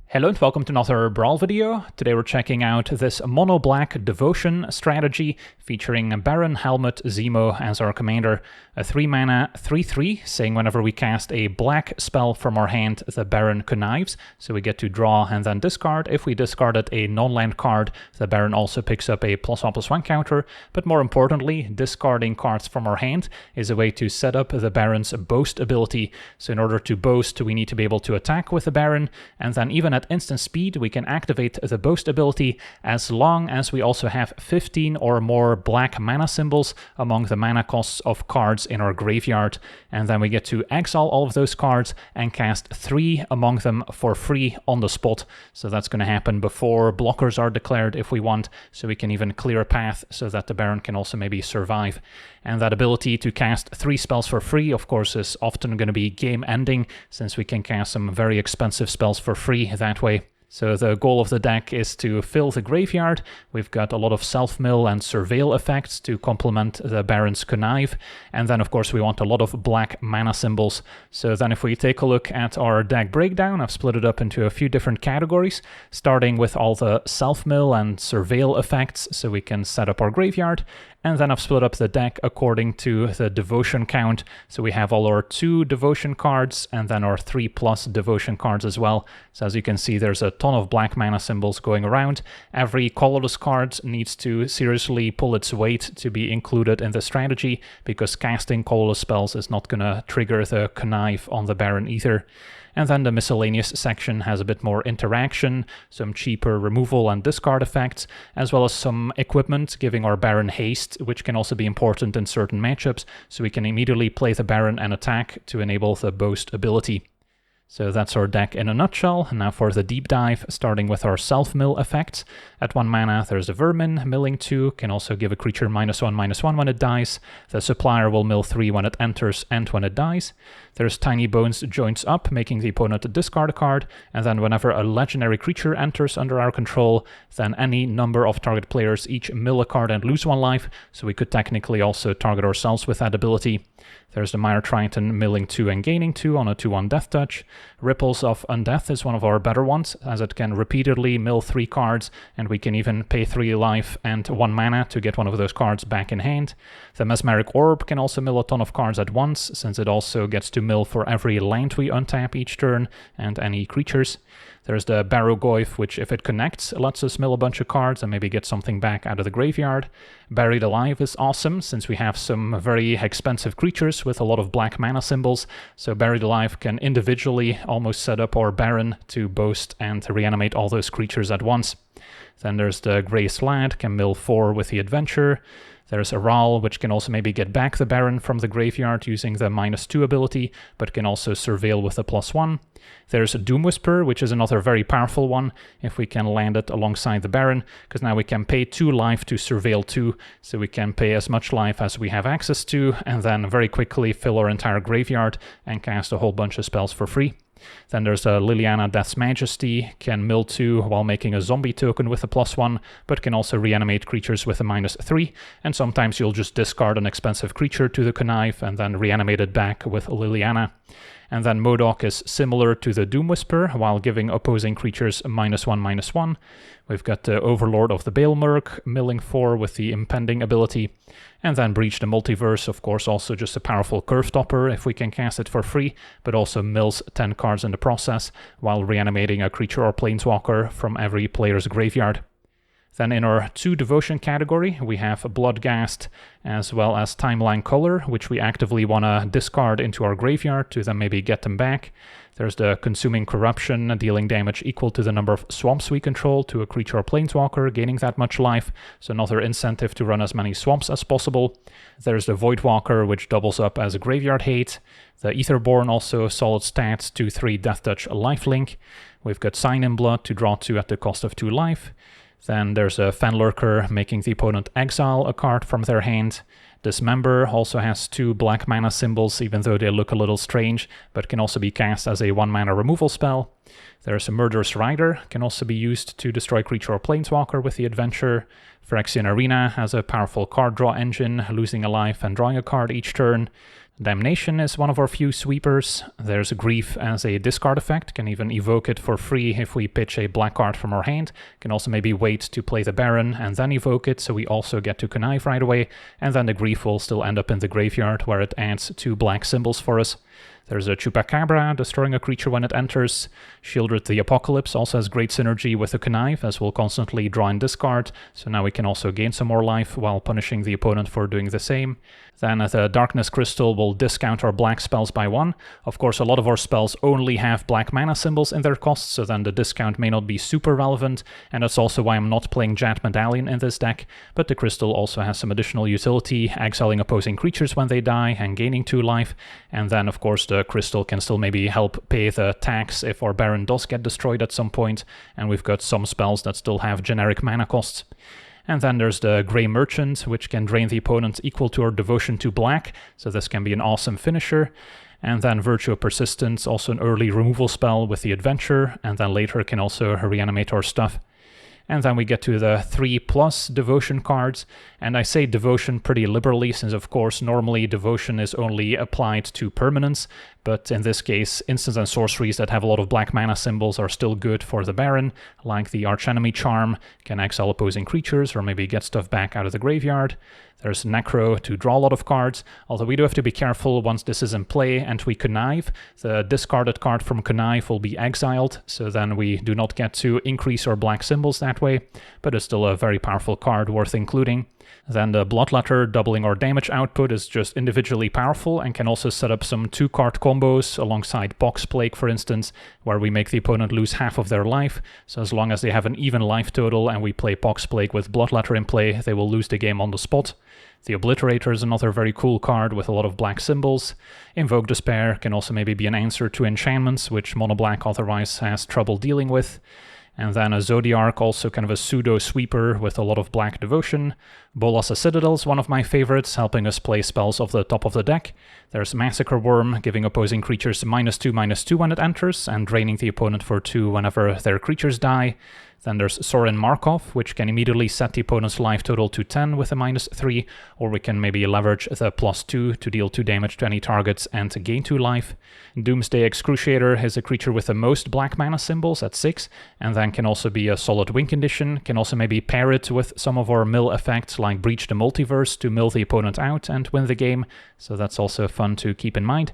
Hello and welcome to another Brawl video. Today we're checking out this Monoblack Devotion strategy featuring Baron Helmut Zemo as our commander. A 3-mana 3/3, saying whenever we cast a black spell from our hand, the Baron connives. So we get to draw and then discard. If we discarded a non-land card, the Baron also picks up a +1/+1 counter. But more importantly, discarding cards from our hand is a way to set up the Baron's boast ability. So in order to boast, we need to be able to attack with the Baron, and then even at instant speed, we can activate the boast ability as long as we also have 15 or more black mana symbols among the mana costs of cards in our graveyard. And then we get to exile all of those cards and cast 3 among them for free on the spot. So that's going to happen before blockers are declared if we want, so we can even clear a path so that the Baron can also maybe survive. And that ability to cast 3 spells for free, of course, is often going to be game ending, since we can cast some very expensive spells for free that way. So the goal of the deck is to fill the graveyard. We've got a lot of self-mill and surveil effects to complement the Baron's connive. And then, of course, we want a lot of black mana symbols. So then if we take a look at our deck breakdown, I've split it up into a few different categories, starting with all the self-mill and surveil effects so we can set up our graveyard. And then I've split up the deck according to the devotion count. So we have all our 2 devotion cards and then our 3+ devotion cards as well. So as you can see, there's a ton of black mana symbols going around. Every colorless card needs to seriously pull its weight to be included in the strategy, because casting colorless spells is not going to trigger the connive on the Baron either. And then the miscellaneous section has a bit more interaction, some cheaper removal and discard effects, as well as some equipment giving our Baron haste, which can also be important in certain matchups, so we can immediately play the Baron and attack to enable the boast ability. So that's our deck in a nutshell. Now for the deep dive, starting with our self-mill effects. At 1 mana, there's a Vermin, milling 2, can also give a creature -1/-1 when it dies. The supplier will mill 3 when it enters and when it dies. There's Tiny Bones joins up, making the opponent discard a card, and then whenever a legendary creature enters under our control, then any number of target players each mill a card and lose 1 life, so we could technically also target ourselves with that ability. There's the Mire Triton milling 2 and gaining 2 on a 2/1 Death Touch. Ripples of Undeath is one of our better ones, as it can repeatedly mill 3 cards, and we can even pay 3 life and 1 mana to get one of those cards back in hand. The Mesmeric Orb can also mill a ton of cards at once, since it also gets to mill for every land we untap each turn, and any creatures. There's the Barrow-goyf, which if it connects, lets us mill a bunch of cards and maybe get something back out of the graveyard. Buried Alive is awesome, since we have some very expensive creatures with a lot of black mana symbols, so Buried Alive can individually almost set up our Baron to boast and reanimate all those creatures at once. Then there's the Grey Slad, can mill 4 with the Adventure. There's a Brawl, which can also maybe get back the Baron from the graveyard using the -2 ability, but can also surveil with a +1. There's a Doomwhisper, which is another very powerful one if we can land it alongside the Baron, because now we can pay 2 life to surveil 2, so we can pay as much life as we have access to, and then very quickly fill our entire graveyard and cast a whole bunch of spells for free. Then there's a Liliana Death's Majesty, can mill 2 while making a zombie token with a +1, but can also reanimate creatures with a -3, and sometimes you'll just discard an expensive creature to the connive and then reanimate it back with Liliana. And then Modok is similar to the Doomwhisper, while giving opposing creatures -1/-1. We've got the Overlord of the Baelmurk, milling 4 with the Impending ability. And then Breach the Multiverse, of course, also just a powerful curve topper if we can cast it for free, but also mills 10 cards in the process, while reanimating a creature or planeswalker from every player's graveyard. Then in our 2 devotion category, we have Bloodghast as well as Timeline Color, which we actively want to discard into our graveyard to then maybe get them back. There's the Consuming Corruption, dealing damage equal to the number of swamps we control to a creature or planeswalker, gaining that much life, so another incentive to run as many swamps as possible. There's the Voidwalker, which doubles up as a graveyard hate. The Aetherborn, also solid stats, 2/3 Death Touch lifelink. We've got Sign in Blood to draw 2 at the cost of 2 life. Then there's a Fenlurker, making the opponent exile a card from their hand. Dismember also has 2 black mana symbols, even though they look a little strange, but can also be cast as a 1 mana removal spell. There's a Murderous Rider, can also be used to destroy creature or planeswalker with the Adventure. Phyrexian Arena has a powerful card draw engine, losing a life and drawing a card each turn. Damnation is one of our few sweepers. There's Grief as a discard effect, can even evoke it for free if we pitch a black card from our hand. Can also maybe wait to play the Baron and then evoke it, so we also get to connive right away, and then the Grief will still end up in the graveyard where it adds 2 black symbols for us. There's a Chupacabra, destroying a creature when it enters. Shieldred the Apocalypse also has great synergy with the Connive, as we'll constantly draw and discard, so now we can also gain some more life while punishing the opponent for doing the same. Then the Darkness Crystal will discount our black spells by 1. Of course, a lot of our spells only have black mana symbols in their costs, so then the discount may not be super relevant, and that's also why I'm not playing Jet Medallion in this deck, but the Crystal also has some additional utility, exiling opposing creatures when they die and gaining 2 life, and then of course the Crystal can still maybe help pay the tax if our Baron does get destroyed at some point, and we've got some spells that still have generic mana costs. And then there's the Grey Merchant, which can drain the opponent equal to our Devotion to black, so this can be an awesome finisher. And then Virtue of Persistence, also an early removal spell with the Adventure, and then later can also reanimate our stuff. And then we get to the 3+ Devotion cards, and I say Devotion pretty liberally, since of course normally Devotion is only applied to permanents, but in this case instants and sorceries that have a lot of black mana symbols are still good for the Baron, like the Archenemy Charm, can exile opposing creatures or maybe get stuff back out of the graveyard. There's Necro to draw a lot of cards, although we do have to be careful once this is in play and we connive. The discarded card from connive will be exiled, so then we do not get to increase our black symbols that way, but it's still a very powerful card worth including. Then the Bloodletter, doubling our damage output, is just individually powerful and can also set up some 2-card combos alongside Box Plague, for instance, where we make the opponent lose half of their life. So as long as they have an even life total and we play Box Plague with Bloodletter in play, they will lose the game on the spot. The Obliterator is another very cool card with a lot of black symbols. Invoke Despair can also maybe be an answer to enchantments, which Monoblack otherwise has trouble dealing with. And then a Zodiarch, also kind of a pseudo-sweeper with a lot of black devotion. Bolas Citadel is one of my favorites, helping us play spells off the top of the deck. There's Massacre Worm, giving opposing creatures -2/-2 when it enters, and draining the opponent for 2 whenever their creatures die. Then there's Sorin Markov, which can immediately set the opponent's life total to 10 with a -3, or we can maybe leverage the +2 to deal 2 damage to any targets and to gain 2 life. Doomsday Excruciator is a creature with the most black mana symbols at 6, and then can also be a solid win condition. Can also maybe pair it with some of our mill effects like Breach the Multiverse to mill the opponent out and win the game, so that's also fun to keep in mind.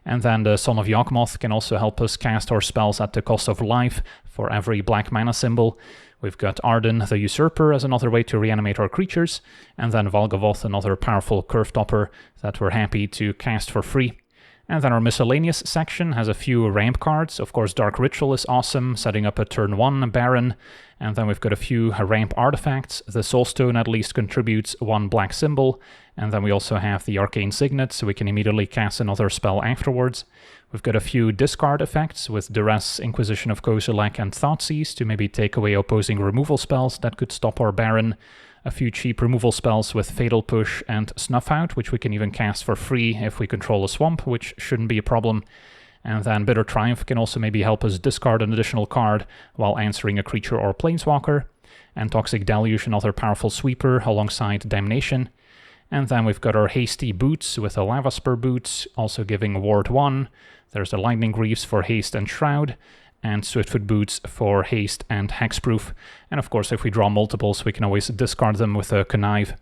And then the Son of Yawgmoth can also help us cast our spells at the cost of life for every black mana symbol. We've got Arden the Usurper as another way to reanimate our creatures, and then Valgavoth, another powerful curve topper that we're happy to cast for free. And then our miscellaneous section has a few ramp cards. Of course, Dark Ritual is awesome, setting up a turn 1 Baron. And then we've got a few ramp artifacts. The Soulstone at least contributes 1 black symbol. And then we also have the Arcane Signet, so we can immediately cast another spell afterwards. We've got a few discard effects with Duress, Inquisition of Kozilek, and Thoughtseize to maybe take away opposing removal spells that could stop our Baron. A few cheap removal spells with Fatal Push and Snuff Out, which we can even cast for free if we control a swamp, which shouldn't be a problem. And then Bitter Triumph can also maybe help us discard an additional card while answering a creature or planeswalker. And Toxic Deluge, another powerful sweeper alongside Damnation. And then we've got our Hasty Boots with a Lava Spur Boots, also giving Ward 1. There's the Lightning Greaves for Haste and Shroud, and Swiftfoot Boots for Haste and Hexproof. And of course, if we draw multiples, we can always discard them with a Connive.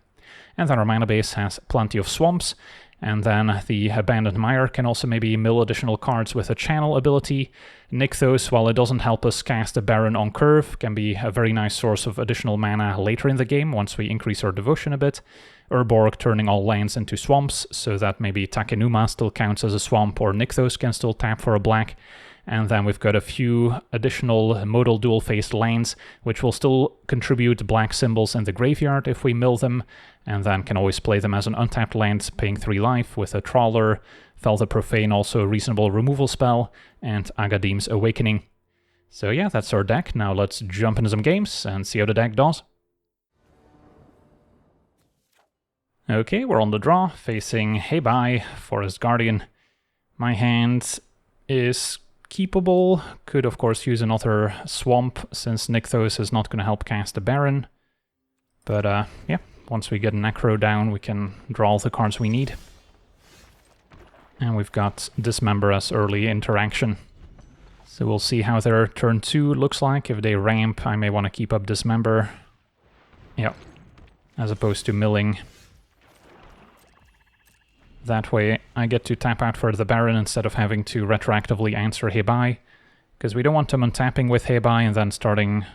And then our mana base has plenty of swamps. And then the Abandoned Mire can also maybe mill additional cards with a Channel ability. Nykthos, while it doesn't help us cast a Baron on curve, can be a very nice source of additional mana later in the game once we increase our devotion a bit. Urborg turning all lands into swamps, so that maybe Takenuma still counts as a swamp, or Nykthos can still tap for a black. And then we've got a few additional modal dual-faced lands, which will still contribute black symbols in the graveyard if we mill them, and then can always play them as an untapped land, paying 3 life with a Trawler, Fel the Profane, also a reasonable removal spell, and Agadim's Awakening. So yeah, that's our deck. Now let's jump into some games and see how the deck does. Okay, we're on the draw, facing Hei Bai, Forest Guardian. My hand is keepable. Could of course use another swamp, since Nykthos is not going to help cast a Baron. But yeah, once we get Necro down, we can draw all the cards we need. And we've got Dismember as early interaction. So we'll see how their turn 2 looks like. If they ramp, I may want to keep up Dismember. Yep. As opposed to milling. That way I get to tap out for the Baron instead of having to retroactively answer Hei Bai. Because we don't want them untapping with Hei Bai and then starting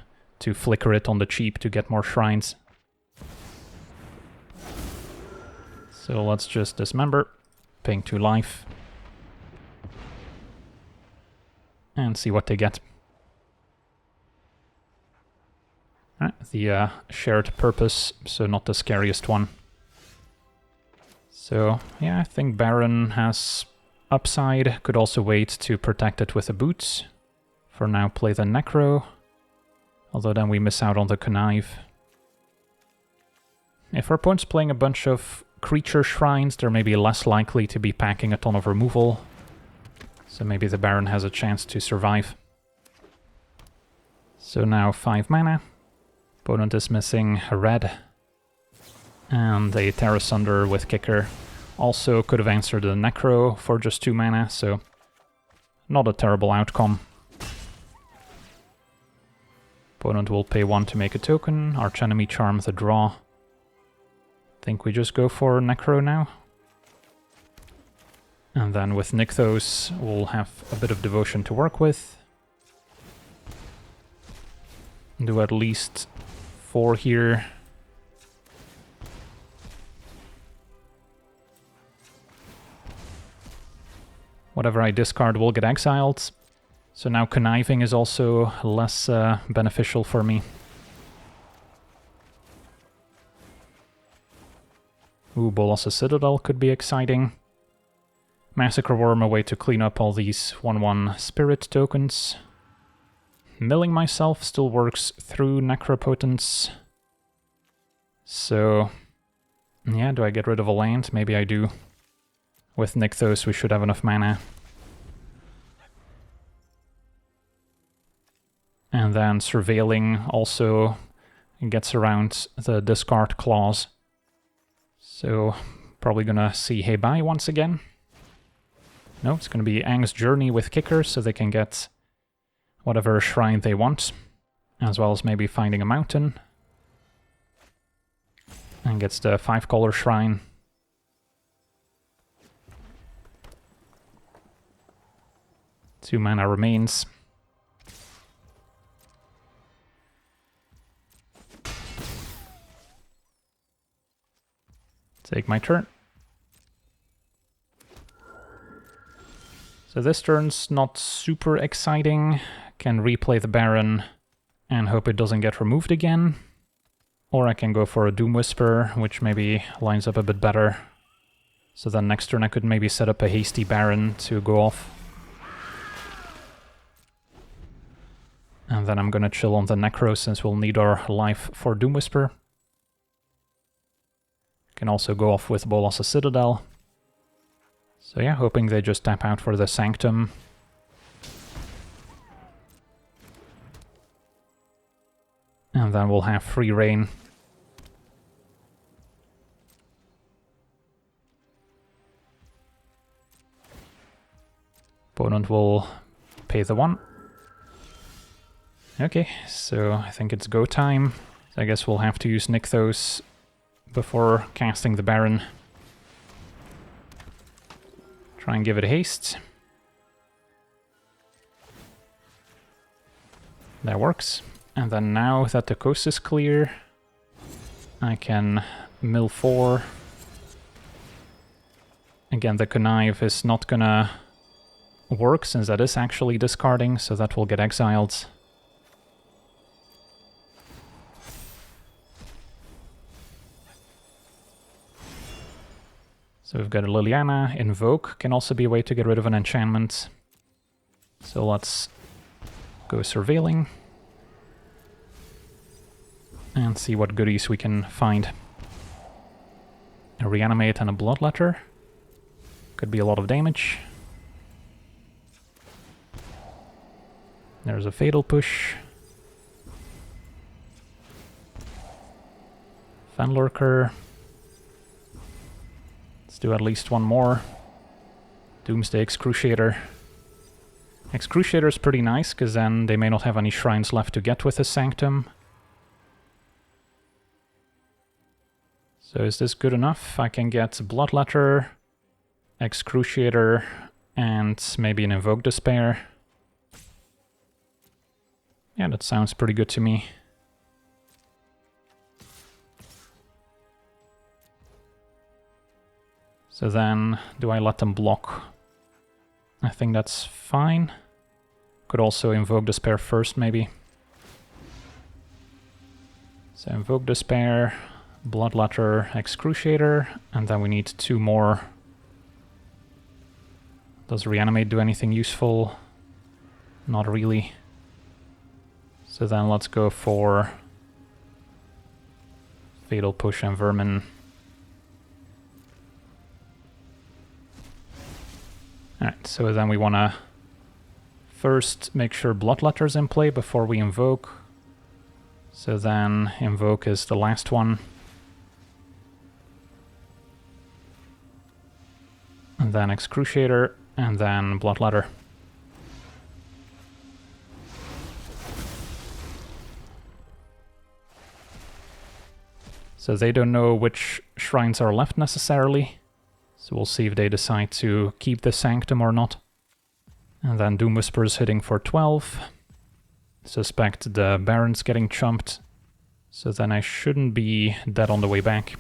to flicker it on the cheap to get more shrines. So let's just Dismember, paying 2 life. And see what they get. Alright, the shared purpose, so not the scariest one. So, yeah, I think Baron has upside. Could also wait to protect it with the boots. For now, play the Necro. Although then we miss out on the Connive. If our opponent's playing a bunch of creature shrines, they're maybe less likely to be packing a ton of removal. So maybe the Baron has a chance to survive. So now 5 mana. Opponent is missing a red. And a Terra Sunder with Kicker. Also could have answered the Necro for just 2 mana, so not a terrible outcome. Opponent will pay 1 to make a token. Archenemy Charm the draw. Think we just go for Necro now. And then with Nykthos, we'll have a bit of Devotion to work with. Do at least 4 here. Whatever I discard will get exiled. So now Conniving is also less beneficial for me. Ooh, Bolas's Citadel could be exciting. Massacre Worm, a way to clean up all these 1/1 Spirit tokens. Milling myself still works through Necropotence. So, yeah, do I get rid of a land? Maybe I do. With Nykthos we should have enough mana. And then Surveilling also gets around the discard clause. So, probably gonna see Hei Bai once again. No, it's gonna be Aang's Journey with Kicker, so they can get whatever shrine they want. As well as maybe finding a mountain. And gets the 5-color shrine. Two mana remains. Take my turn. So this turn's not super exciting. Can replay the Baron and hope it doesn't get removed again. Or I can go for a Doom Whisper, which maybe lines up a bit better. So then next turn I could maybe set up a hasty Baron to go off. And then I'm gonna chill on the Necro since we'll need our life for Doom Whisper. Can also go off with Bolas's Citadel. So yeah, hoping they just tap out for the Sanctum. And then we'll have free reign. Opponent will pay the 1. Okay, so I think it's go time. So I guess we'll have to use Nykthos before casting the Baron. Try and give it haste. That works. And then now that the coast is clear, I can mill 4. Again, the Connive is not gonna work since that is actually discarding, so that will get exiled. So we've got a Liliana. Invoke can also be a way to get rid of an enchantment. So let's go Surveilling. And see what goodies we can find. A Reanimate and a Bloodletter. Could be a lot of damage. There's a Fatal Push. Fenlurker. Let's do at least one more. Doomsday Excruciator. Excruciator is pretty nice, because then they may not have any shrines left to get with the Sanctum. So is this good enough? I can get Bloodletter, Excruciator, and maybe an Invoke Despair. Yeah, that sounds pretty good to me. So then, do I let them block? I think that's fine. Could also Invoke Despair first, maybe. So Invoke Despair, Bloodletter, Excruciator, and then we need 2 more. Does Reanimate do anything useful? Not really. So then let's go for Fatal Push and Vermin. Alright, so then we want to first make sure Bloodletter's in play before we invoke. So then Invoke is the last one. And then Excruciator, and then Bloodletter. So they don't know which shrines are left necessarily. So we'll see if they decide to keep the Sanctum or not. And then Doom Whisper's hitting for 12. Suspect the Baron's getting chumped. So then I shouldn't be dead on the way back.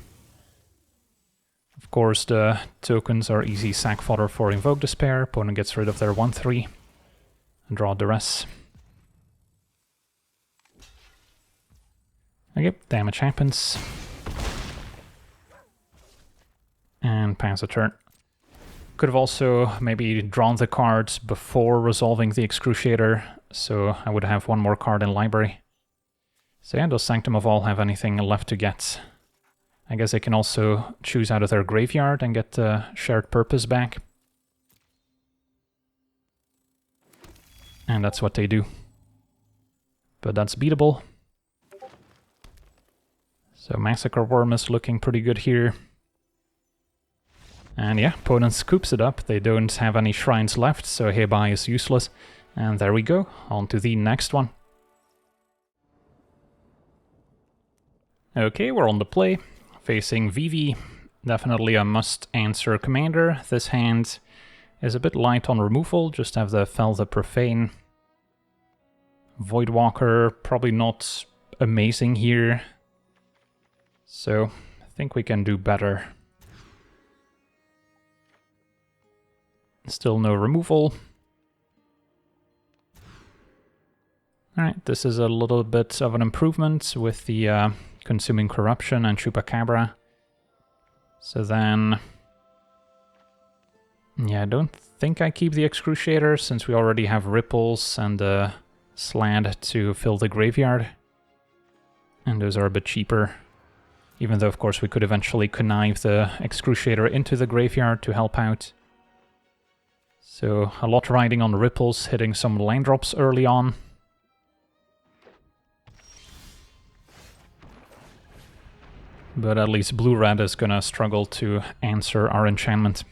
Of course, the tokens are easy sack fodder for Invoke Despair. Opponent gets rid of their 1-3 and draw Duress. Okay, damage happens. And pass a turn. Could have also maybe drawn the cards before resolving the Excruciator, so I would have 1 more card in library. So yeah, does Sanctum of All have anything left to get? I guess they can also choose out of their graveyard and get the Shared Purpose back. And that's what they do. But that's beatable. So Massacre Worm is looking pretty good here. And yeah, opponent scoops it up. They don't have any shrines left, so Hei Bai is useless. And there we go, on to the next one. Okay, we're on the play. Facing Vivi, definitely a must-answer commander. This hand is a bit light on removal, just have the Fell the Profane. Voidwalker, probably not amazing here. So, I think we can do better. Still no removal. Alright, this is a little bit of an improvement with the Consuming Corruption and Chupacabra. So then... yeah, I don't think I keep the Excruciator, since we already have Ripples and the Slad to fill the graveyard. And those are a bit cheaper. Even though, of course, we could eventually connive the Excruciator into the graveyard to help out. So, a lot riding on Ripples, hitting some land drops early on. But at least Blue-Red is gonna struggle to answer our enchantment.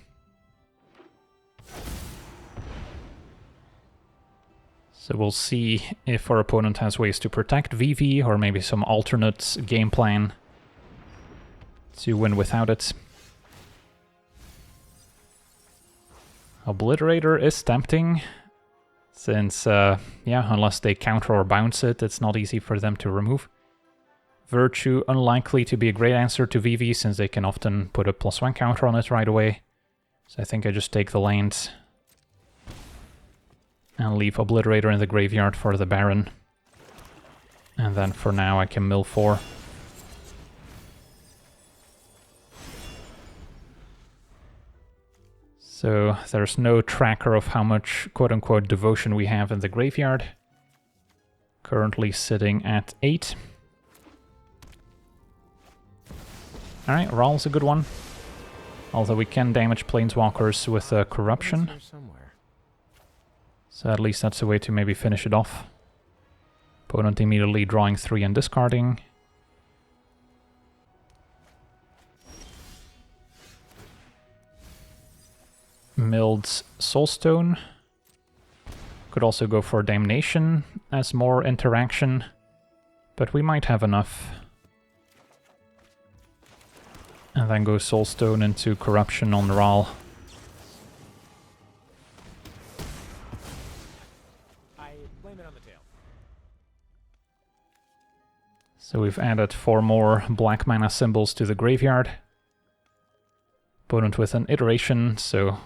So we'll see if our opponent has ways to protect Vivi, or maybe some alternate game plan to win without it. Obliterator is tempting, since, yeah, unless they counter or bounce it, it's not easy for them to remove. Virtue, unlikely to be a great answer to Vivi, since they can often put a +1 counter on it right away. So I think I just take the land and leave Obliterator in the graveyard for the Baron. And then for now I can mill 4. So there's no tracker of how much quote-unquote devotion we have in the graveyard. Currently sitting at 8. Alright, Rawl's a good one. Although we can damage Planeswalkers with Corruption. So at least that's a way to maybe finish it off. Opponent immediately drawing 3 and discarding. milled Soulstone. Could also go for Damnation as more interaction, but we might have enough. And then go Soulstone into Corruption on Brawl. I blame it on the tail. So we've added 4 more black mana symbols to the graveyard. Opponent with an iteration, so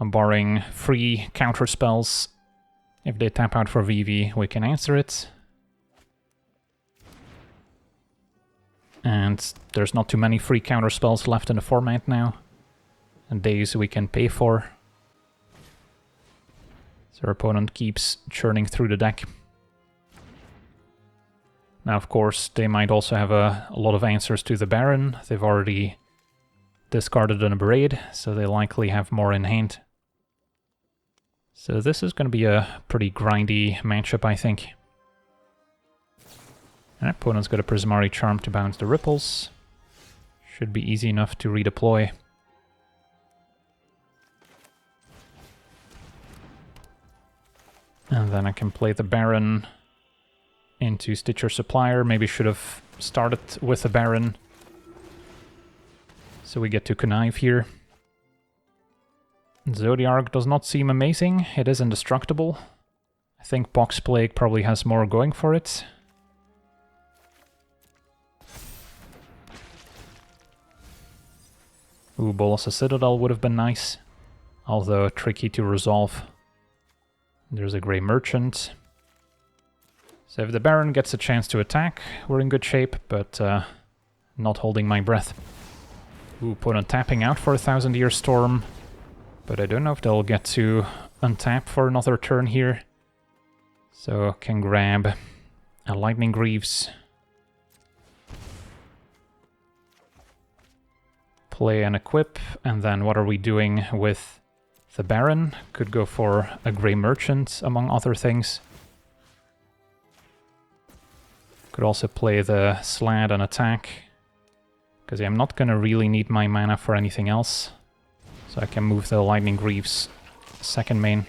I'm borrowing free counter spells. If they tap out for Vivi, we can answer it. And there's not too many free counter spells left in the format now. And days we can pay for. So our opponent keeps churning through the deck. Now, of course, they might also have a lot of answers to the Baron. They've already discarded an Abrade, so they likely have more in hand. So this is going to be a pretty grindy matchup, I think. And opponent's got a Prismari Charm to bounce the ripples. Should be easy enough to redeploy. And then I can play the Baron into Stitcher Supplier. Maybe should have started with the Baron. So we get to connive here. Zodiark does not seem amazing. It is indestructible. I think Box Plague probably has more going for it. Ooh, Bolas' Citadel would have been nice. Although tricky to resolve. There's a Grey Merchant. So if the Baron gets a chance to attack, we're in good shape, but not holding my breath. Ooh, opponent tapping out for a 1000-Year Storm. But I don't know if they'll get to untap for another turn here. So can grab a Lightning Greaves. Play and equip, and then what are we doing with the Baron? Could go for a Grey Merchant, among other things. Could also play the Slad and attack. Because I'm not going to really need my mana for anything else. So I can move the Lightning Greaves second main.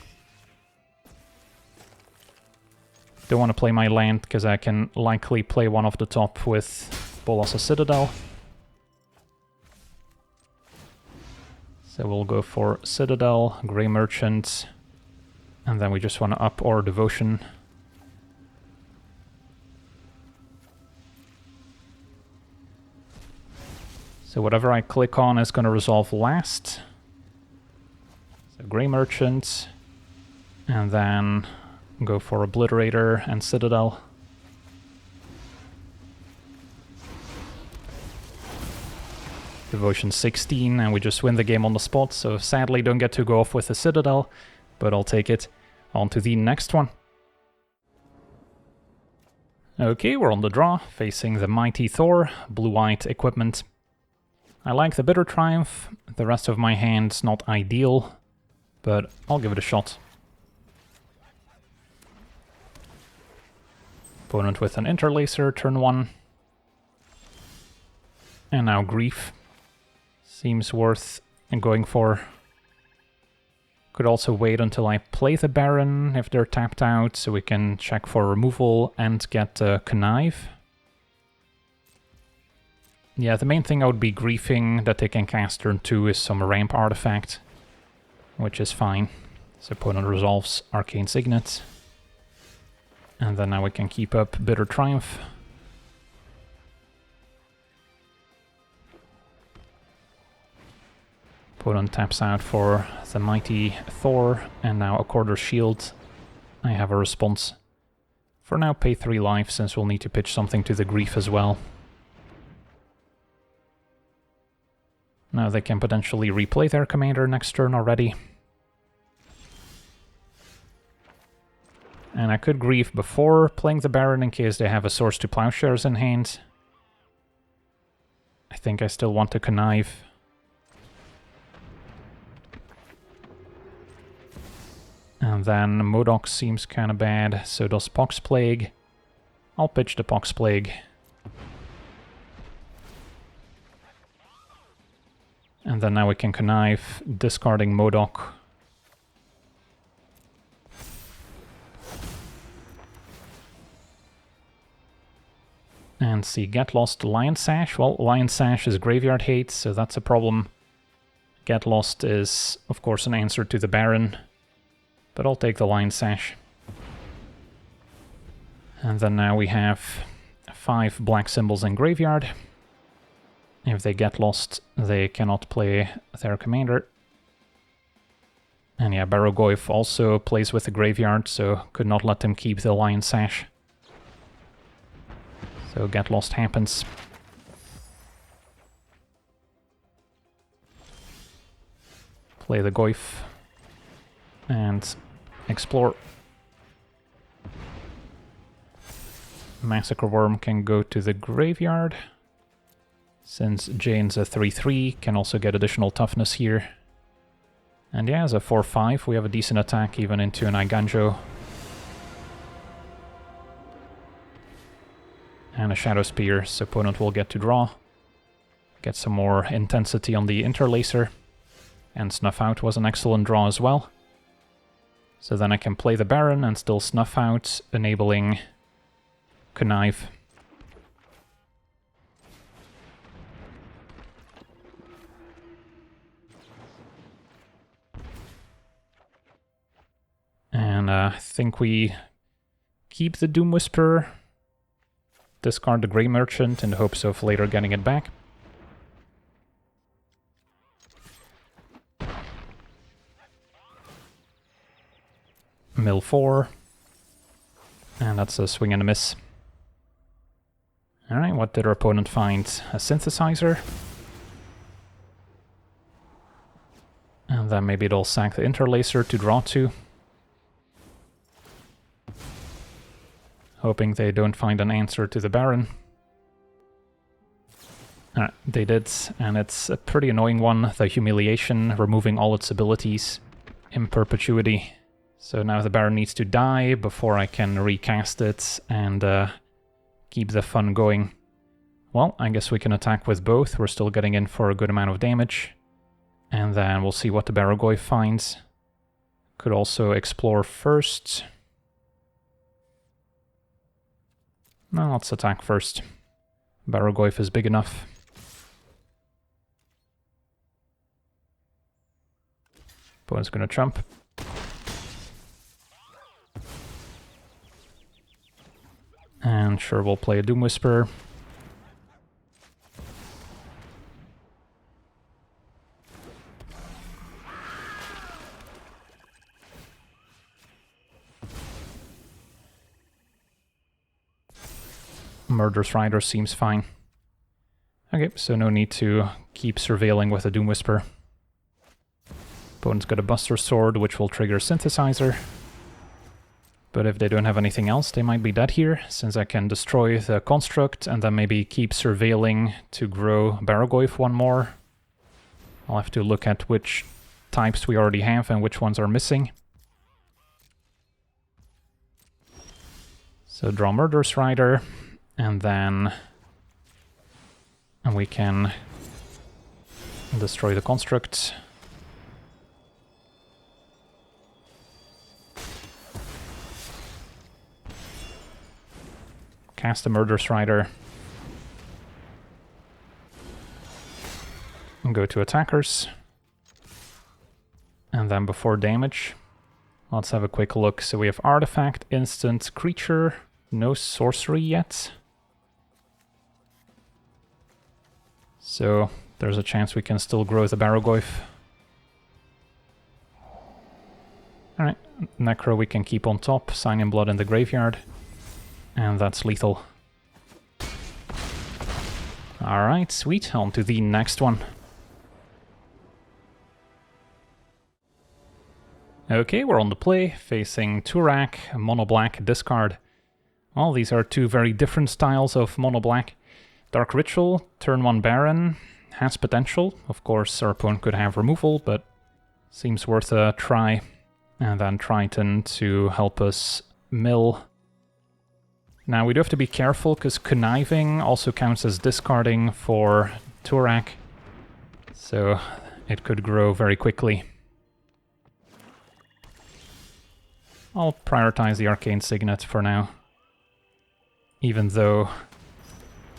Don't want to play my land, because I can likely play one off the top with Bolas' Citadel. So we'll go for Citadel, Grey Merchant, and then we just want to up our Devotion. So whatever I click on is going to resolve last. So Grey Merchant, and then go for Obliterator and Citadel. Devotion 16, and we just win the game on the spot, so sadly don't get to go off with the Citadel, but I'll take it. On to the next one. Okay, we're on the draw, facing the mighty Thor, blue-white equipment. I like the Bitter Triumph, the rest of my hand's not ideal, but I'll give it a shot. Opponent with an Interlacer, turn 1. And now Grief. Seems worth going for. Could also wait until I play the Baron if they're tapped out, so we can check for removal and get Connive. Yeah, the main thing I would be griefing that they can cast turn 2 is some ramp artifact, which is fine. So opponent resolves Arcane Signet. And then now we can keep up Bitter Triumph. Opponent taps out for the mighty Thor, and now a Quarter Shield. I have a response. For now, pay 3 life, since we'll need to pitch something to the Grief as well. Now they can potentially replay their commander next turn already. And I could Grief before playing the Baron in case they have a Source to Plowshares in hand. I think I still want to Connive. And then Modoc seems kind of bad, so does Pox Plague. I'll pitch the Pox Plague. And then now we can connive, discarding Modok. And see, get lost, Lion Sash. Well, Lion Sash is graveyard hate, so that's a problem. Get lost is, of course, an answer to the Baron, but I'll take the Lion Sash. And then now we have 5 black symbols in graveyard. If they get lost, they cannot play their commander. And yeah, Barrogoyf also plays with the graveyard, so could not let them keep the Lion Sash. So get lost happens. Play the Goyf and explore. Massacre Worm can go to the graveyard. Since Jane's a 3/3, can also get additional toughness here. And yeah, as a 4/5, we have a decent attack even into an Iganjo. And a Shadow Spear, so opponent will get to draw. Get some more intensity on the Interlacer. And Snuff Out was an excellent draw as well. So then I can play the Baron and still Snuff Out, enabling Connive. And I think we keep the Doom Whisperer. Discard the Grey Merchant in the hopes of later getting it back. Mill 4. And that's a swing and a miss. Alright, what did our opponent find? A Synthesizer. And then maybe it'll sack the Interlacer to draw 2. Hoping they don't find an answer to the Baron. Alright, they did, and it's a pretty annoying one, the Humiliation, removing all its abilities in perpetuity. So now the Baron needs to die before I can recast it and keep the fun going. Well, I guess we can attack with both, we're still getting in for a good amount of damage. And then we'll see what the Barrogoyf finds. Could also explore first. No, let's attack first. Barrogoyf is big enough. Opponent's gonna trump. And sure, we'll play a Doom Whisperer. Murderous Rider seems fine. Okay, so no need to keep surveilling with a Doom Whisperer. Opponent's got a Buster Sword, which will trigger Synthesizer. But if they don't have anything else, they might be dead here, since I can destroy the Construct and then maybe keep surveilling to grow Barrogoyf one more. I'll have to look at which types we already have and which ones are missing. So draw Murderous Rider. And then we can destroy the Construct. Cast a Murderous Rider. And go to attackers. And then before damage, let's have a quick look. So we have Artifact, Instant, Creature, no Sorcery yet. So there's a chance we can still grow the Barrogoyf. Alright, Necro we can keep on top, Sign in Blood in the graveyard. And that's lethal. Alright, sweet, on to the next one. Okay, we're on the play, facing Tourach, Monoblack, discard. Well, these are two very different styles of Monoblack. Dark Ritual, turn 1 Baron, has potential. Of course, our opponent could have removal, but seems worth a try. And then Triton to help us mill. Now, we do have to be careful, because Conniving also counts as discarding for Tourach. So it could grow very quickly. I'll prioritize the Arcane Signet for now. Even though,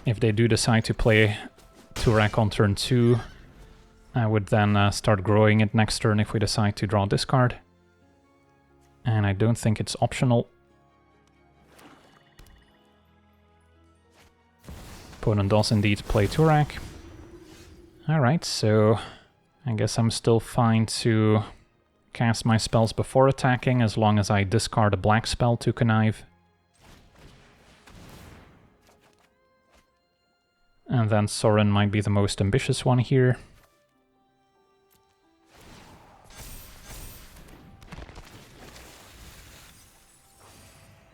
if they do decide to play Tourach on turn 2, I would then start growing it next turn if we decide to draw discard. And I don't think it's optional. Opponent does indeed play Tourach. Alright, so I guess I'm still fine to cast my spells before attacking, as long as I discard a black spell to connive. And then Sorin might be the most ambitious one here.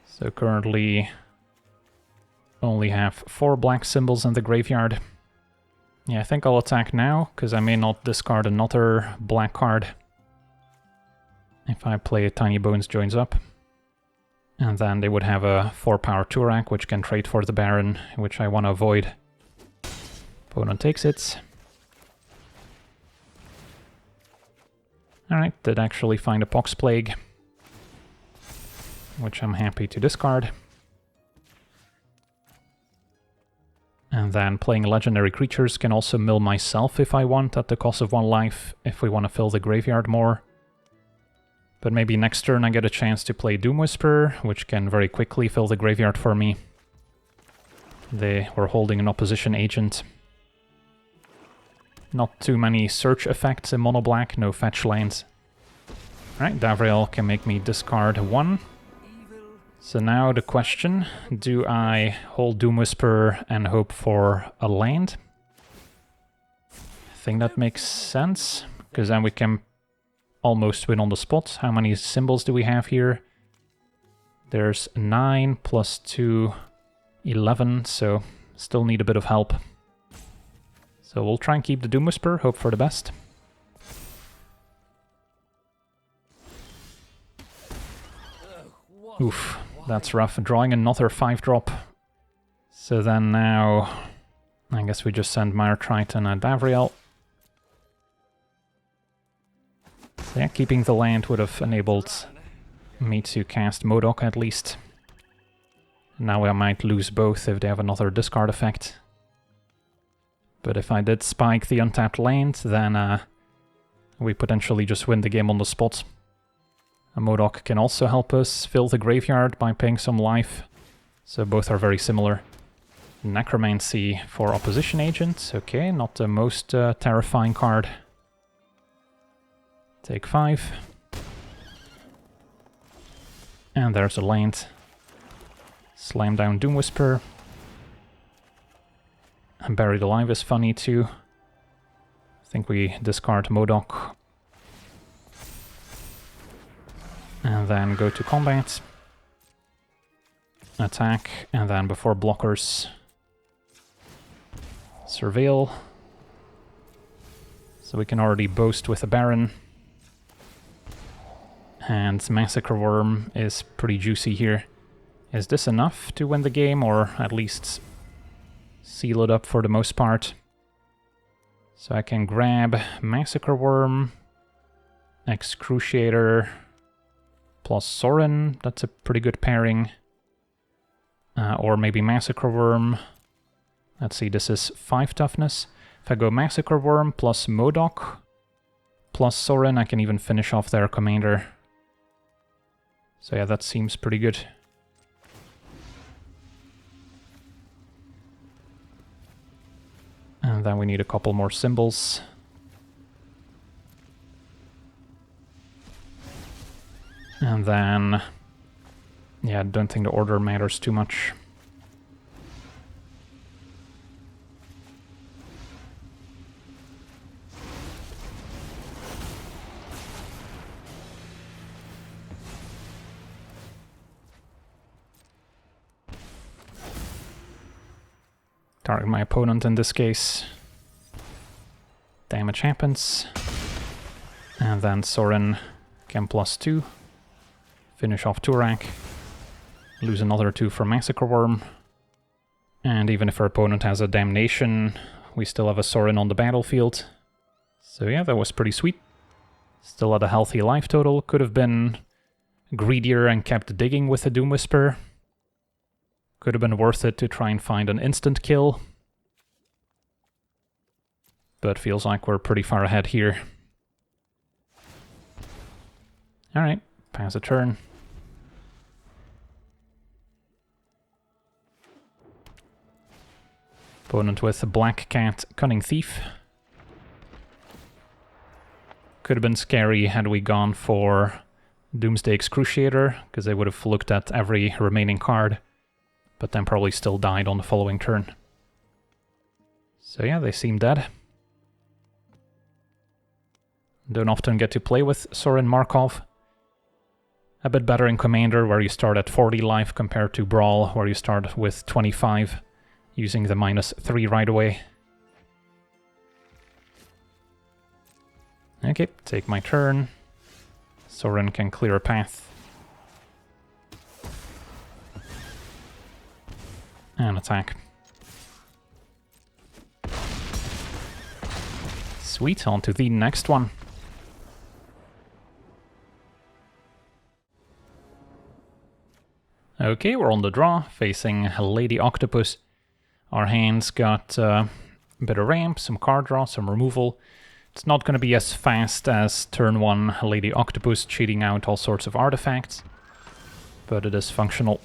So currently only have 4 black symbols in the graveyard. Yeah, I think I'll attack now, because I may not discard another black card if I play Tiny Bones Joins Up. And then they would have a 4-power Tourach, which can trade for the Baron, which I want to avoid. Opponent takes it. Alright, did actually find a Pox Plague, which I'm happy to discard. And then playing legendary creatures can also mill myself if I want, at the cost of 1 life, if we want to fill the graveyard more. But maybe next turn I get a chance to play Doom Whisperer, which can very quickly fill the graveyard for me. They were holding an opposition agent. Not too many search effects in mono black, no fetch lands. Alright, Davriel can make me discard 1. So now the question, do I hold Doom Whisperer and hope for a land? I think that makes sense, because then we can almost win on the spot. How many symbols do we have here? There's 9 plus 2, 11, so still need a bit of help. So we'll try and keep the Doom Whisperer, hope for the best. Oof, that's rough. Drawing another 5-drop. So then now, I guess we just send Mire Triton and Davriel. So yeah, keeping the land would have enabled me to cast MODOK at least. Now I might lose both if they have another discard effect. But if I did spike the untapped land, then we potentially just win the game on the spot. A MODOK can also help us fill the graveyard by paying some life, so both are very similar. Necromancy for opposition agent, okay, not the most terrifying card. Take 5. And there's a land. Slam down Doom Whisperer. And Buried Alive is funny too. I think we discard MODOK. And then go to combat. Attack, and then before blockers, Surveil. So we can already boast with a Baron. And Massacre Worm is pretty juicy here. Is this enough to win the game, or at least seal it up for the most part? So I can grab Massacre Worm, Excruciator, plus Sorin, that's a pretty good pairing. Or maybe Massacre Worm. Let's see, this is 5 toughness. If I go Massacre Worm plus MODOK plus Sorin, I can even finish off their commander. So yeah, that seems pretty good. And then we need a couple more symbols. And then, yeah, I don't think the order matters too much. Target my opponent in this case. Damage happens. And then Sorin can +2. Finish off Tourach. Lose another 2 for Massacre Worm. And even if our opponent has a Damnation, we still have a Sorin on the battlefield. So yeah, that was pretty sweet. Still at a healthy life total. Could have been greedier and kept digging with the Doom Whisper. Could have been worth it to try and find an instant kill. But feels like we're pretty far ahead here. Alright, pass a turn. Opponent with a Black Cat, Cunning Thief. Could have been scary had we gone for Doomsday Excruciator, because they would have looked at every remaining card, but then probably still died on the following turn. So yeah, they seem dead. Don't often get to play with Sorin Markov. A bit better in Commander, where you start at 40 life, compared to Brawl, where you start with 25, using the -3 right away. Okay, take my turn. Sorin can clear a path. And attack. Sweet, on to the next one. Okay, we're on the draw, facing Lady Octopus. Our hand's got a bit of ramp, some card draw, some removal. It's not going to be as fast as turn 1 Lady Octopus cheating out all sorts of artifacts, but it is functional.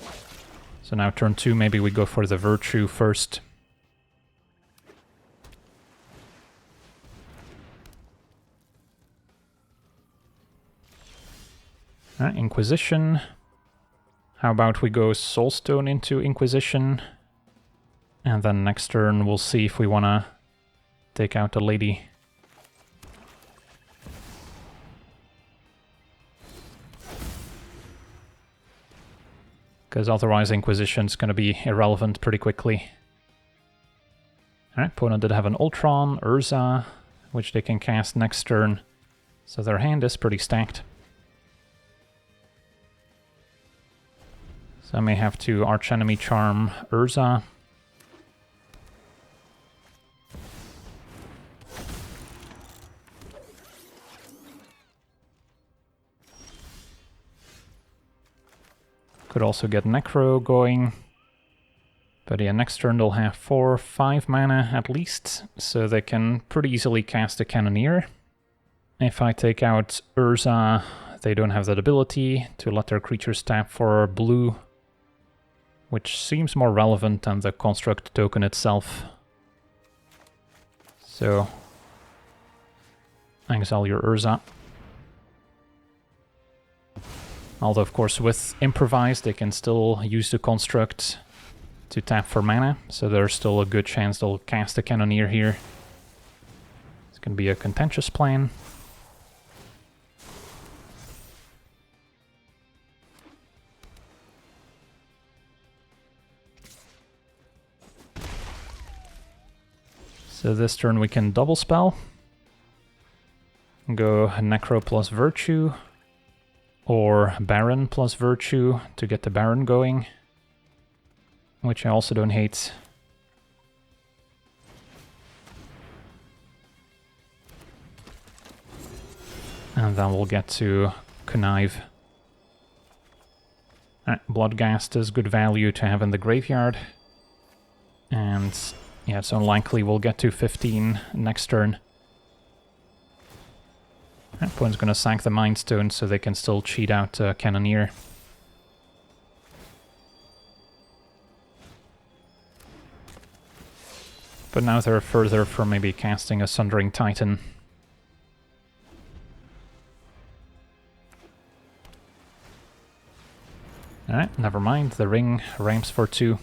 So now turn 2, maybe we go for the Virtue first. Inquisition. How about we go Soulstone into Inquisition, and then next turn we'll see if we want to take out the Lady. Because otherwise Inquisition's going to be irrelevant pretty quickly. Alright, opponent did have an Ultron, Urza, which they can cast next turn, so their hand is pretty stacked. So I may have to Archenemy Charm Urza. Could also get Necro going. But yeah, next turn they'll have 4 or 5 mana at least, so they can pretty easily cast a Cannoneer. If I take out Urza, they don't have that ability to let their creatures tap for blue, which seems more relevant than the construct token itself. So, exile your Urza. Although, of course, with Improvise, they can still use the construct to tap for mana, so there's still a good chance they'll cast a Cannoneer here. It's going to be a contentious plan. So this turn we can double spell. Go Necro plus Virtue, or Baron plus Virtue to get the Baron going, which I also don't hate. And then we'll get to Connive. Bloodghast is good value to have in the graveyard. And yeah, it's unlikely we'll get to 15 next turn. Opponent's gonna sack the Mind Stone so they can still cheat out Cannoneer. But now they're further from maybe casting a Sundering Titan. Alright, never mind. The ring ramps for 2.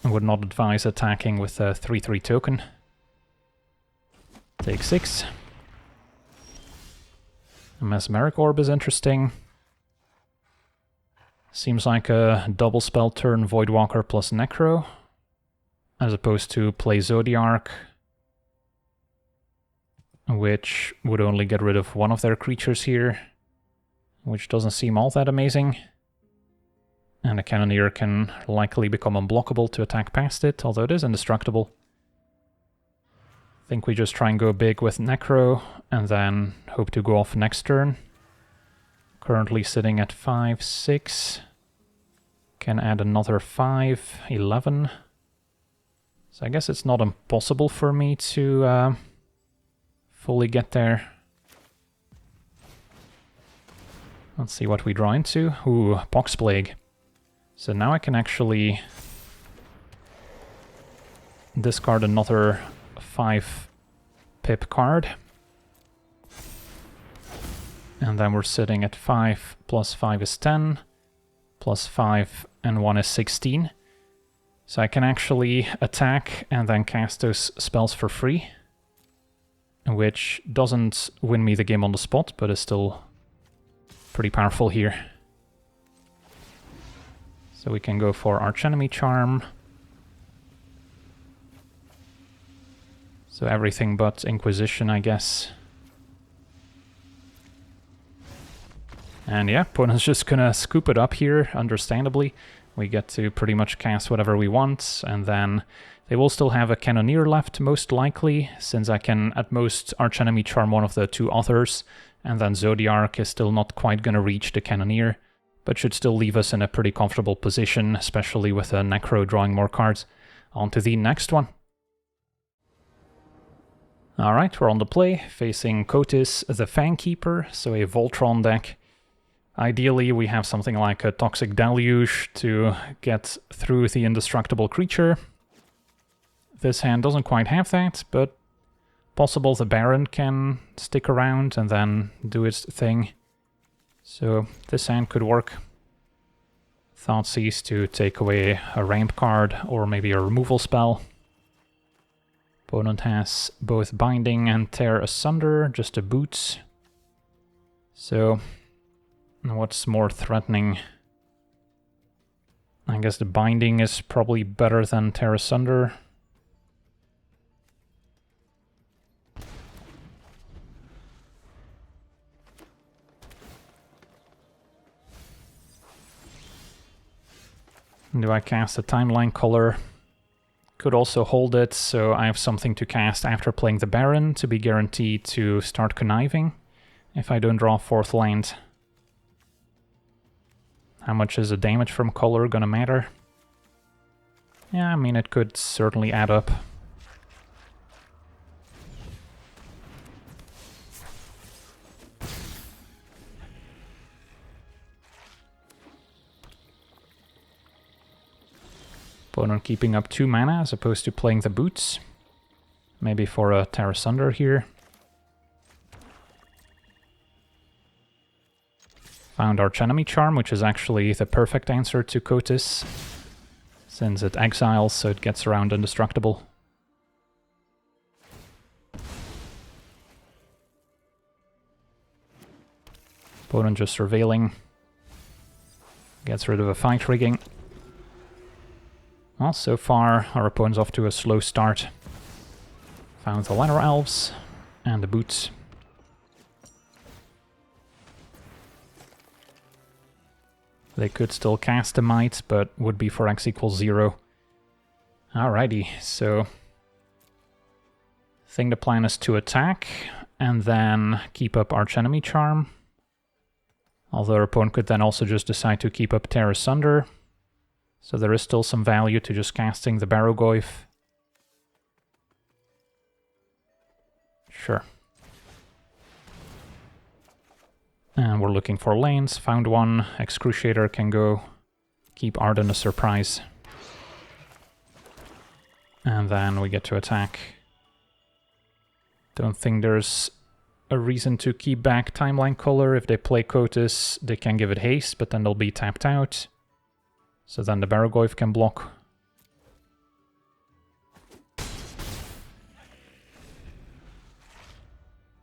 I would not advise attacking with a 3/3 token. Take 6. A Mesmeric Orb is interesting. Seems like a double spell turn Voidwalker plus Necro, as opposed to play Zodiark, which would only get rid of one of their creatures here, which doesn't seem all that amazing. And a Cannoneer can likely become unblockable to attack past it, although it is indestructible. I think we just try and go big with Necro, and then hope to go off next turn. Currently sitting at 5, 6. Can add another 5, 11. So I guess it's not impossible for me to fully get there. Let's see what we draw into. Ooh, Pox Plague. So now I can actually discard another 5 pip card. And then we're sitting at 5 plus 5 is 10, plus 5 and 1 is 16. So I can actually attack and then cast those spells for free, which doesn't win me the game on the spot, but is still pretty powerful here. So we can go for Archenemy Charm. So everything but Inquisition, I guess. And yeah, opponent's just gonna scoop it up here, understandably. We get to pretty much cast whatever we want, and then they will still have a Cannoneer left, most likely, since I can at most Archenemy Charm one of the 2 others, and then Zodiarch is still not quite gonna reach the Cannoneer, but should still leave us in a pretty comfortable position, especially with a Necro drawing more cards. On to the next one. Alright, we're on the play, facing Kotis the Fangkeeper, so a Voltron deck. Ideally, we have something like a Toxic Deluge to get through the indestructible creature. This hand doesn't quite have that, but possible the Baron can stick around and then do its thing. So this hand could work. Thoughtseize to take away a ramp card or maybe a removal spell. Opponent has both Binding and Tear Asunder, just a Boots. So what's more threatening? I guess the Binding is probably better than Tear Asunder. Do I cast a Timeline Color? Could also hold it, so I have something to cast after playing the Baron to be guaranteed to start Conniving if I don't draw 4th land. How much is the damage from color gonna matter? Yeah, I mean, it could certainly add up. Opponent keeping up 2 mana as opposed to playing the Boots. Maybe for a Tear Asunder here. Found Archenemy Charm, which is actually the perfect answer to Kotis, since it exiles, so it gets around indestructible. Opponent just surveilling. Gets rid of a fight rigging. Well, so far our opponent's off to a slow start. Found the Ladder Elves and the Boots. They could still cast a Might, but would be for x equals 0. Alrighty, so I think the plan is to attack and then keep up Archenemy Charm. Although our opponent could then also just decide to keep up Tear Asunder. So there is still some value to just casting the Barrogoyf. Sure. And we're looking for lanes. Found one. Excruciator can go. Keep Arden a surprise. And then we get to attack. Don't think there's a reason to keep back Timeline Color. If they play Kotis, they can give it haste, but then they'll be tapped out. So then the Barrogoyf can block.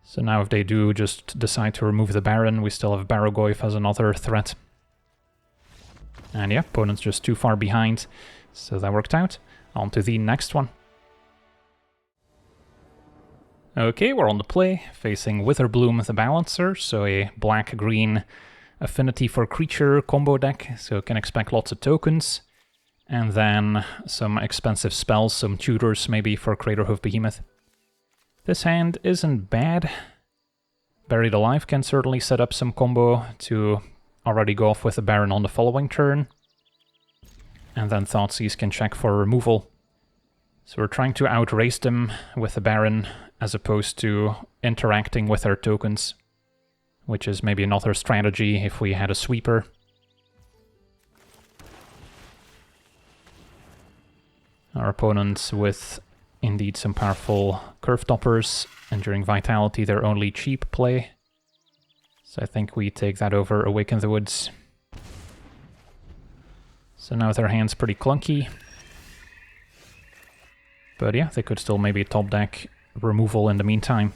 So now if they do just decide to remove the Baron, we still have Barrogoyf as another threat. And yeah, opponent's just too far behind, so that worked out. On to the next one. Okay, we're on the play, facing Witherbloom the Balancer, so a black-green affinity for creature combo deck, so can expect lots of tokens. And then some expensive spells, some tutors maybe for Craterhoof Behemoth. This hand isn't bad. Buried Alive can certainly set up some combo to already go off with the Baron on the following turn. And then Thoughtseize can check for removal. So we're trying to outrace them with the Baron as opposed to interacting with our tokens, which is maybe another strategy if we had a sweeper. Our opponents with indeed some powerful curve toppers, and during Vitality they're only cheap play. So I think we take that over Awaken the Woods. So now their hand's pretty clunky. But yeah, they could still maybe top deck removal in the meantime.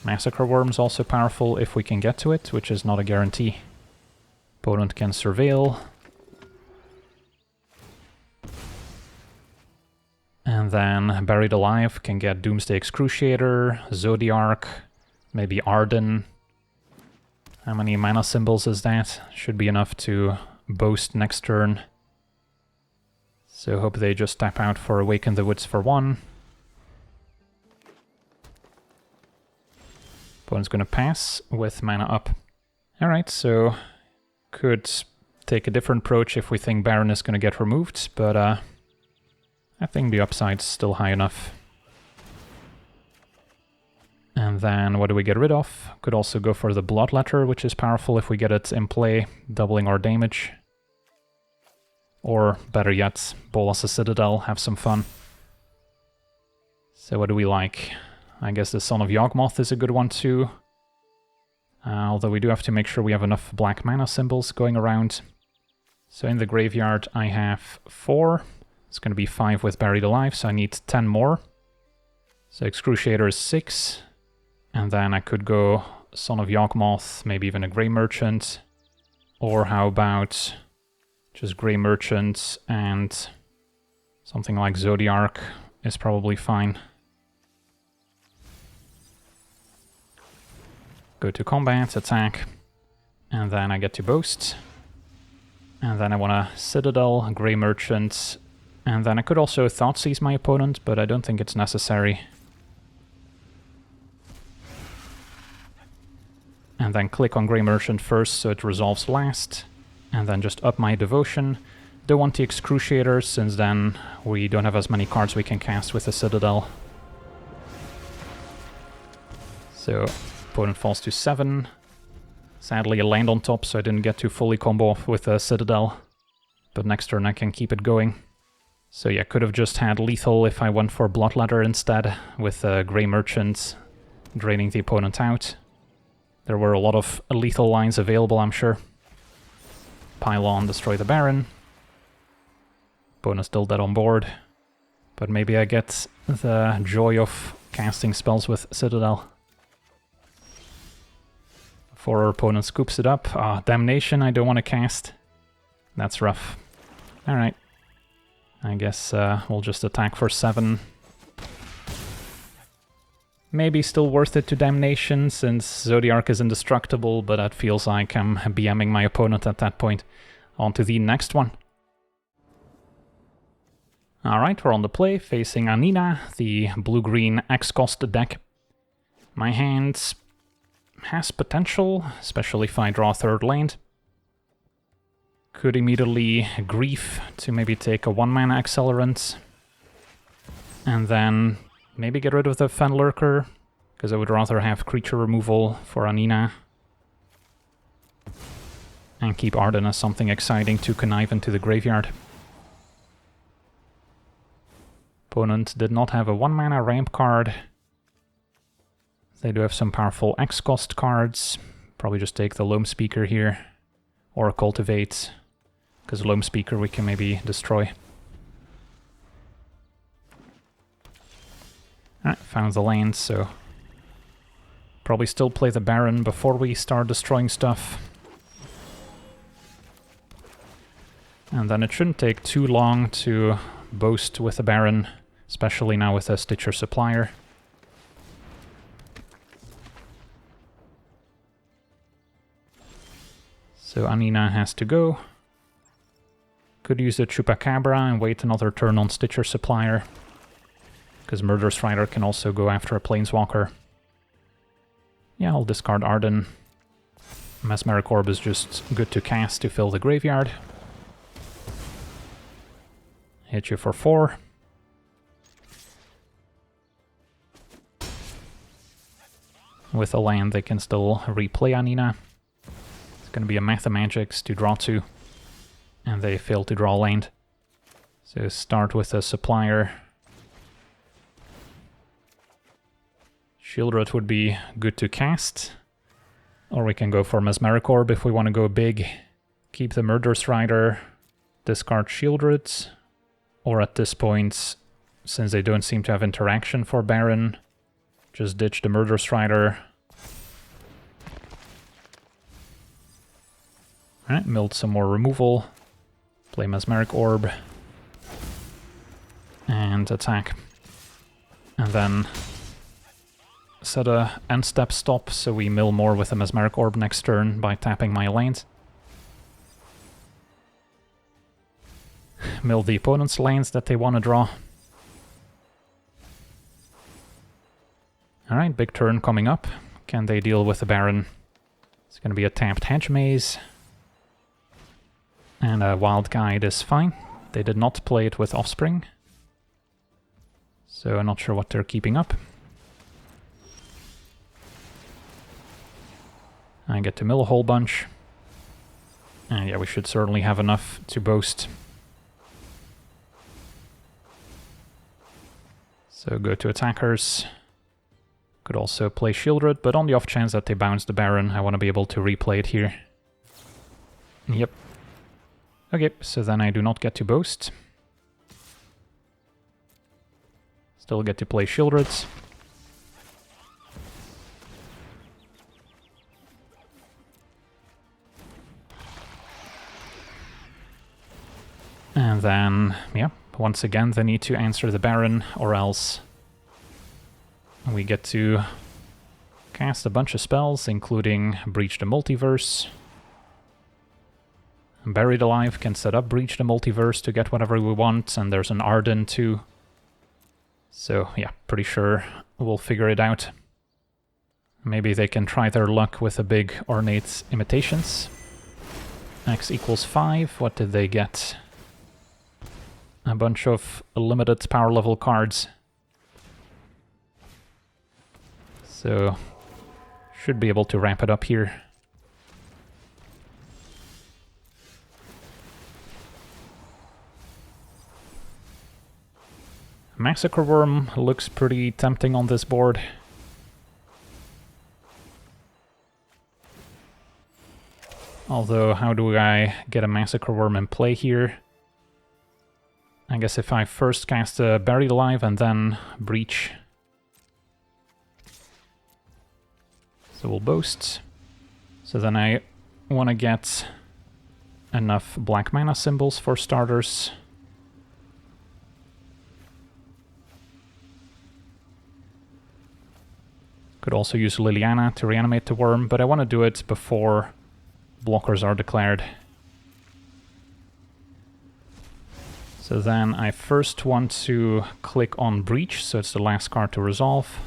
Massacre Worm's also powerful if we can get to it, which is not a guarantee. Opponent can Surveil. And then Buried Alive can get Doomsday Excruciator, Zodiarch, maybe Arden. How many mana symbols is that? Should be enough to boast next turn. So hope they just tap out for Awaken the Woods for 1. Opponent's gonna pass with mana up. Alright, so could take a different approach if we think Baron is gonna get removed, but I think the upside's still high enough. And then what do we get rid of? Could also go for the Bloodletter, which is powerful if we get it in play, doubling our damage. Or, better yet, Bolas the Citadel, have some fun. So what do we like? I guess the Son of Yawgmoth is a good one too. Although we do have to make sure we have enough black mana symbols going around. So in the graveyard I have 4. It's going to be 5 with Buried Alive, so I need 10 more. So Excruciator is 6. And then I could go Son of Yawgmoth, maybe even a Grey Merchant. Or how about just Grey Merchant and something like Zodiarch is probably fine. Go to combat, attack, and then I get to boast. And then I want a Citadel, Grey Merchant, and then I could also Thoughtseize my opponent, but I don't think it's necessary. And then click on Grey Merchant first so it resolves last. And then just up my Devotion. Don't want the Excruciator, since then we don't have as many cards we can cast with the Citadel. So, opponent falls to 7. Sadly, a land on top, so I didn't get to fully combo off with the Citadel. But next turn I can keep it going. So yeah, could have just had lethal if I went for Bloodletter instead, with Grey Merchant draining the opponent out. There were a lot of lethal lines available, I'm sure. Pylon, destroy the Baron. Opponent still dead on board. But maybe I get the joy of casting spells with Citadel. Before our opponent scoops it up. Ah, Damnation I don't want to cast. That's rough. Alright. I guess we'll just attack for 7. Maybe still worth it to Damnation, since Zodiarch is indestructible, but that feels like I'm BMing my opponent at that point. On to the next one. Alright, we're on the play, facing Anina, the blue-green X-cost deck. My hand has potential, especially if I draw a third land. Could immediately Grief to maybe take a 1-mana Accelerant. And then maybe get rid of the Fenlurker, because I would rather have creature removal for Anina. And keep Arden as something exciting to connive into the graveyard. Opponent did not have a 1-mana ramp card. They do have some powerful X-cost cards. Probably just take the Loam Speaker here. Or Cultivate, because Loam Speaker we can maybe destroy. Alright, found the land, so probably still play the Baron before we start destroying stuff. And then it shouldn't take too long to boast with the Baron, especially now with a Stitcher Supplier. So Anina has to go. Could use the Chupacabra and wait another turn on Stitcher Supplier. Because Murderous Rider can also go after a Planeswalker. Yeah, I'll discard Arden. Mesmeric Orb is just good to cast to fill the graveyard. Hit you for 4. With a land, they can still replay Anina. It's going to be a Mathemagics to draw 2. And they fail to draw land. So start with a Supplier. Shieldred would be good to cast. Or we can go for Mesmeric Orb if we want to go big. Keep the Murderous Rider. Discard Shieldred. Or at this point, since they don't seem to have interaction for Baron, just ditch the Murderous Rider. Alright, milled some more removal. Play Mesmeric Orb. And attack. And then set a end step stop, so we mill more with a Mesmeric Orb next turn by tapping my lands. Mill the opponent's lands that they want to draw. Alright, big turn coming up. Can they deal with the Baron? It's going to be a tapped Hedge Maze. And a Wild Guide is fine. They did not play it with Offspring. So I'm not sure what they're keeping up. I get to mill a whole bunch. And yeah, we should certainly have enough to boast. So go to attackers. Could also play Shieldred, but on the off chance that they bounce the Baron, I want to be able to replay it here. Yep. Okay, so then I do not get to boast. Still get to play Shieldreds. And then, yeah, once again they need to answer the Baron, or else we get to cast a bunch of spells, including Breach the Multiverse. Buried Alive can set up Breach the Multiverse to get whatever we want, and there's an Arden too. So yeah, pretty sure we'll figure it out. Maybe they can try their luck with a big Ornate Imitations. X equals 5, what did they get? A bunch of limited power level cards. So, should be able to wrap it up here. Massacre Worm looks pretty tempting on this board. Although, how do I get a Massacre Worm in play here? I guess if I first cast a Buried Alive and then Breach. So we'll boast. So then I want to get enough black mana symbols for starters. Could also use Liliana to reanimate the worm, but I want to do it before blockers are declared. So then I first want to click on Breach, so it's the last card to resolve.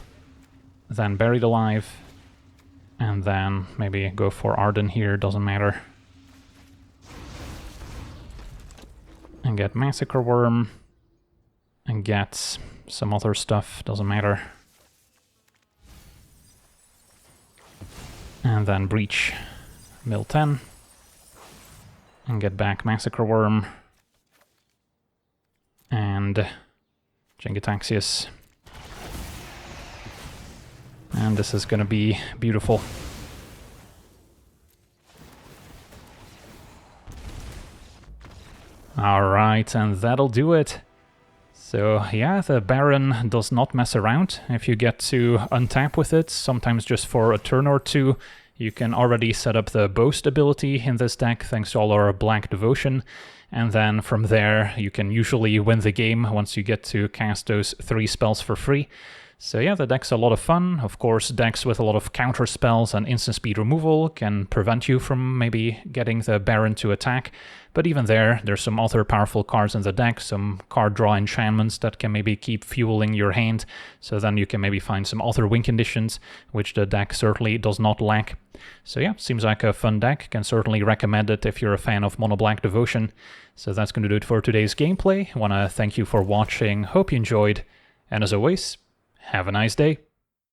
Then Buried Alive. And then maybe go for Arden here, doesn't matter. And get Massacre Worm. And get some other stuff, doesn't matter. And then Breach. Mill 10. And get back Massacre Worm. And Jingataxius. And this is gonna be beautiful. Alright, and that'll do it. So yeah, the Baron does not mess around. If you get to untap with it, sometimes just for a turn or two, you can already set up the Boast ability in this deck, thanks to all our Black Devotion. And then from there, you can usually win the game once you get to cast those 3 spells for free. So yeah, the deck's a lot of fun. Of course, decks with a lot of counter spells and instant speed removal can prevent you from maybe getting the Baron to attack. But even there's some other powerful cards in the deck, some card draw enchantments that can maybe keep fueling your hand. So then you can maybe find some other win conditions, which the deck certainly does not lack. So yeah, seems like a fun deck. Can certainly recommend it if you're a fan of Monoblack Devotion. So that's going to do it for today's gameplay. I want to thank you for watching. Hope you enjoyed. And as always, have a nice day.